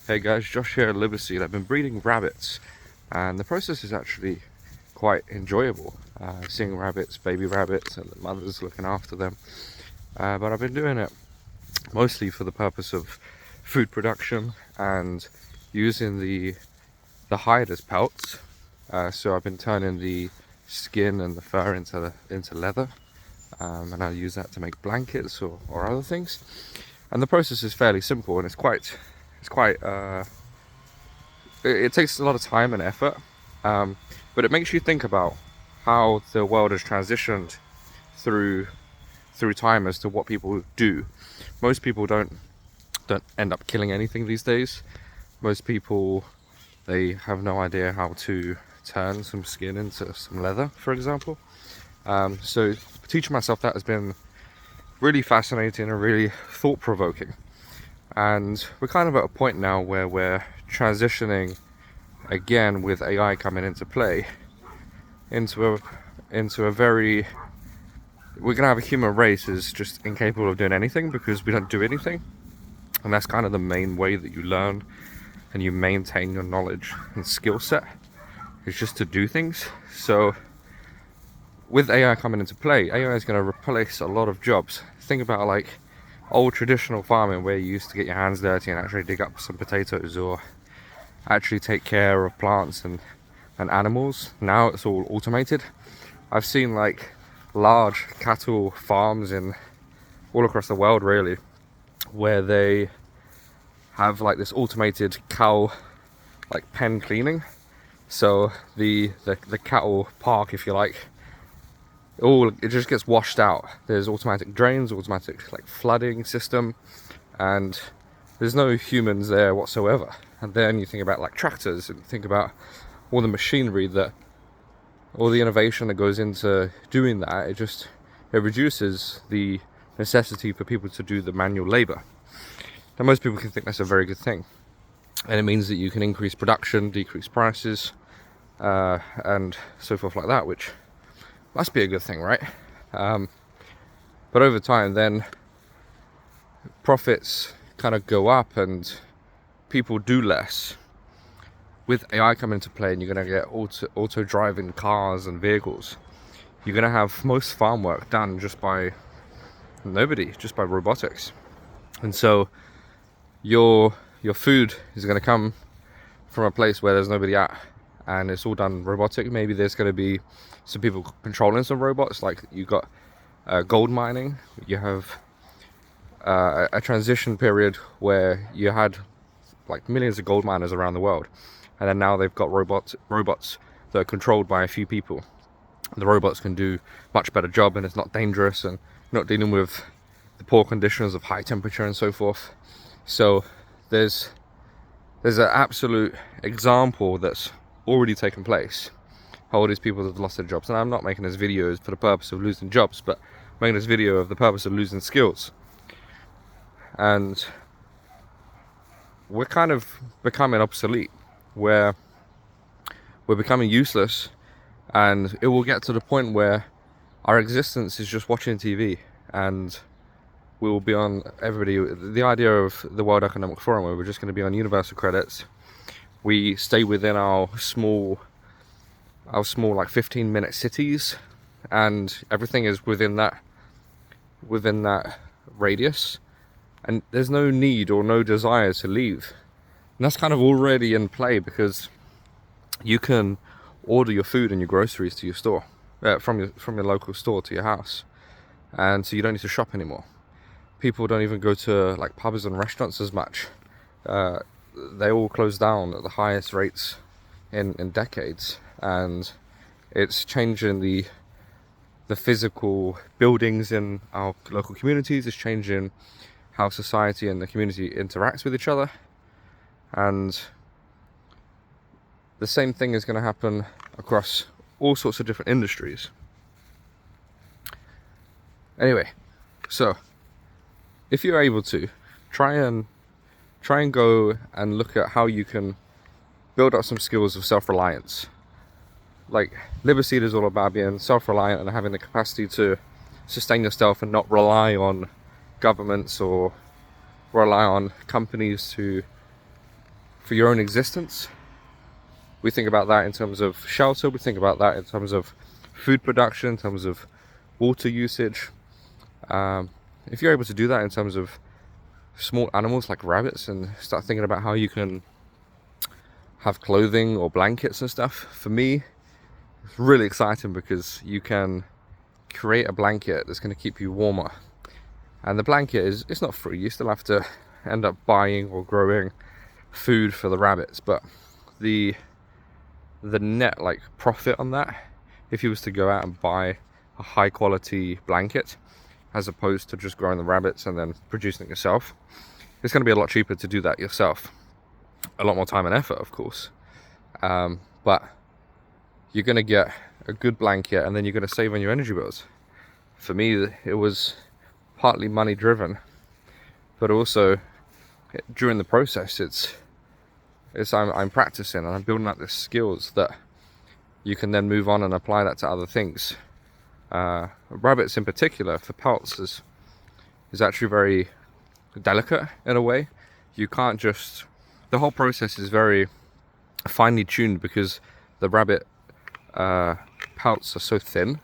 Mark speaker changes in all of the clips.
Speaker 1: Hey guys, Josh here at Liberseed. I've been breeding rabbits, and the process is actually quite enjoyable. Seeing rabbits, baby rabbits, and the mothers looking after them. But I've been doing it mostly for the purpose of food production and using the hide as pelts. So I've been turning the skin and the fur into leather, and I use that to make blankets or other things. And the process is fairly simple, and it takes a lot of time and effort, but it makes you think about how the world has transitioned through time as to what people do. Most people don't end up killing anything these days. Most people, they have no idea how to turn some skin into some leather, for example. So teaching myself that has been really fascinating and really thought-provoking. And we're kind of at a point now where we're transitioning again, with AI coming into play, into a very, we're gonna have a human race is just incapable of doing anything because we don't do anything. And that's kind of the main way that you learn and you maintain your knowledge and skill set, is just to do things. So with AI coming into play, AI is going to replace a lot of jobs. Think about like old traditional farming where you used to get your hands dirty and actually dig up some potatoes or actually take care of plants and animals. Now it's all automated. I've seen like large cattle farms in all across the world really, where they have like this automated cow like pen cleaning. So the cattle park, if you like, it just gets washed out. There's automatic drains, automatic like flooding system, and there's no humans there whatsoever. And then you think about like tractors, and you think about all the machinery that, all the innovation that goes into doing that. It reduces the necessity for people to do the manual labor. Now most people can think that's a very good thing, and it means that you can increase production, decrease prices, and so forth like that, which must be a good thing, right? But over time then profits kind of go up and people do less. With AI coming into play, and you're going to get auto driving cars and vehicles, you're going to have most farm work done just by robotics. And so your food is going to come from a place where there's nobody at, and it's all done robotic. Maybe there's going to be some people controlling some robots, like you got gold mining. You have a transition period where you had like millions of gold miners around the world, and then now they've got robots that are controlled by a few people. The robots can do much better job, and it's not dangerous, and not dealing with the poor conditions of high temperature and so forth. So there's an absolute example that's already taken place. All these people that have lost their jobs, and I'm not making this video for the purpose of losing jobs, but I'm making this video of the purpose of losing skills. And we're kind of becoming obsolete, where we're becoming useless, and it will get to the point where our existence is just watching TV, and we will be on the idea of the World Economic Forum, where we're just going to be on universal credits. We stay within our small like 15-minute cities, and everything is within that radius, and there's no need or no desire to leave. And that's kind of already in play, because you can order your food and your groceries to your store, from your local store to your house, and so you don't need to shop anymore. People don't even go to like pubs and restaurants as much. They all close down at the highest rates in decades, and it's changing the physical buildings in our local communities. It's changing how society and the community interacts with each other, and the same thing is going to happen across all sorts of different industries. Anyway, so if you're able to, try and go and look at how you can build up some skills of self-reliance. Like Liberseed is all about being self-reliant and having the capacity to sustain yourself and not rely on governments or rely on companies to for your own existence. We think about that in terms of shelter, we think about that in terms of food production, in terms of water usage. If you're able to do that in terms of small animals like rabbits, and start thinking about how you can have clothing or blankets and stuff, for me it's really exciting, because you can create a blanket that's going to keep you warmer. And the blanket it's not free, you still have to end up buying or growing food for the rabbits, but the net like profit on that, if you was to go out and buy a high quality blanket as opposed to just growing the rabbits and then producing it yourself, it's going to be a lot cheaper to do that yourself. A lot more time and effort, of course, but you're going to get a good blanket, and then you're going to save on your energy bills. For me, it was partly money driven, but also during the process I'm practicing and I'm building up the skills that you can then move on and apply that to other things. Rabbits in particular, for pelts, is actually very delicate in a way. You can't just, the whole process is very finely tuned, because the rabbit pelts are so thin.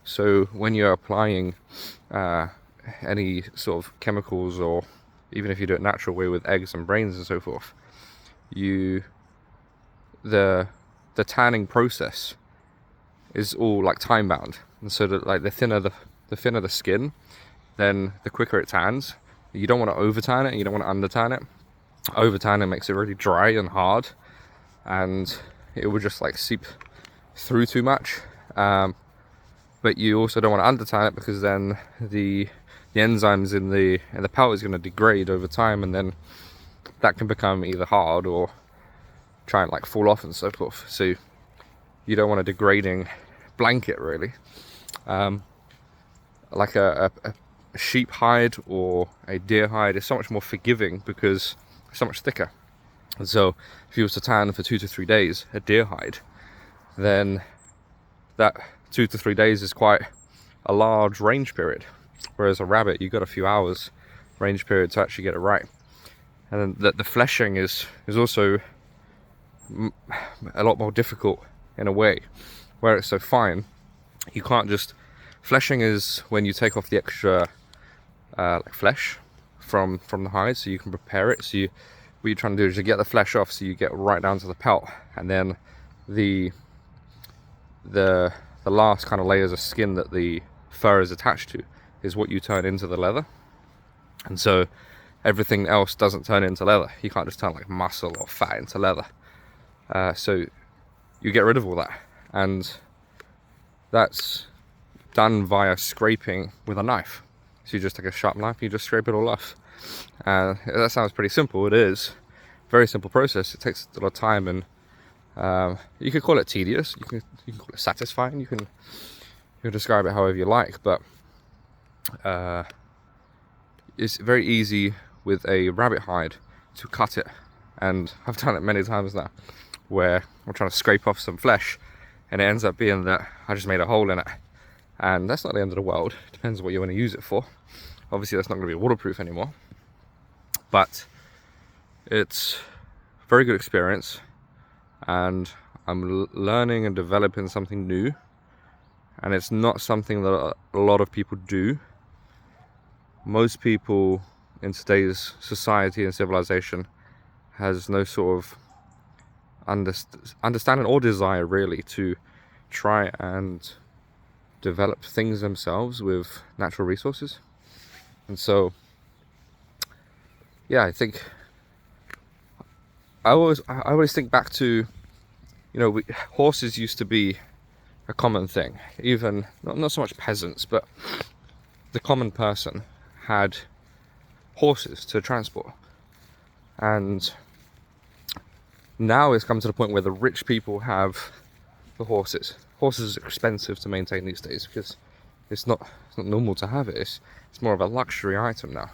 Speaker 1: So when you're applying any sort of chemicals, or even if you do it natural way with eggs and brains and so forth, the tanning process is all like time bound, and so that like the thinner the skin, then the quicker it tans. You don't want to over tan it, and you don't want to under tan it. Over tanning makes it really dry and hard, and it will just like seep through too much. But you also don't want to under tan it, because then the enzymes in the pelt is going to degrade over time, and then that can become either hard or try and like fall off and so forth. So you don't want a degrading blanket, really. Like a sheep hide or a deer hide is so much more forgiving, because it's so much thicker. And so if you was to tan for 2 to 3 days a deer hide, then that 2 to 3 days is quite a large range period, whereas a rabbit, you've got a few hours range period to actually get it right. And then the fleshing is also a lot more difficult in a way, where it's so fine. You can't just, fleshing is when you take off the extra like flesh from the hide, so you can prepare it. So what you're trying to do is you get the flesh off, so you get right down to the pelt, and then the last kind of layers of skin that the fur is attached to is what you turn into the leather. And so everything else doesn't turn into leather. You can't just turn like muscle or fat into leather. So you get rid of all that, and that's done via scraping with a knife. So you just take a sharp knife, you just scrape it all off. That sounds pretty simple. It is very simple process. It takes a lot of time, and you could call it tedious, you can call it satisfying, you can describe it however you like, but it's very easy with a rabbit hide to cut it, and I've done it many times now, where I'm trying to scrape off some flesh, and it ends up being that I just made a hole in it. And that's not the end of the world. It depends on what you want to use it for. Obviously that's not going to be waterproof anymore, but it's a very good experience, and I'm learning and developing something new, and it's not something that a lot of people do. Most people in today's society and civilization has no sort of understanding or desire really to try and develop things themselves with natural resources. And so yeah, I think I always think back to, you know, horses used to be a common thing. Even not so much peasants, but the common person had horses to transport. And now it's come to the point where the rich people have the horses. Horses are expensive to maintain these days, because it's not normal to have it. It's more of a luxury item now.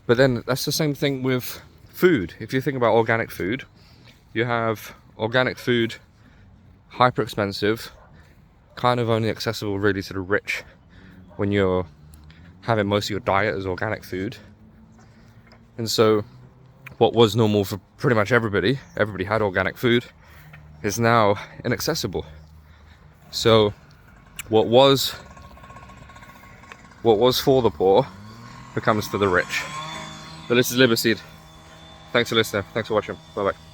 Speaker 1: But then that's the same thing with food. If you think about organic food, you have organic food, hyper expensive, kind of only accessible really to the rich when you're having most of your diet as organic food. And so what was normal for pretty much everybody had organic food, is now inaccessible. So what was for the poor becomes for the rich. So this is Liberseed. Thanks for listening. Thanks for watching. Bye bye.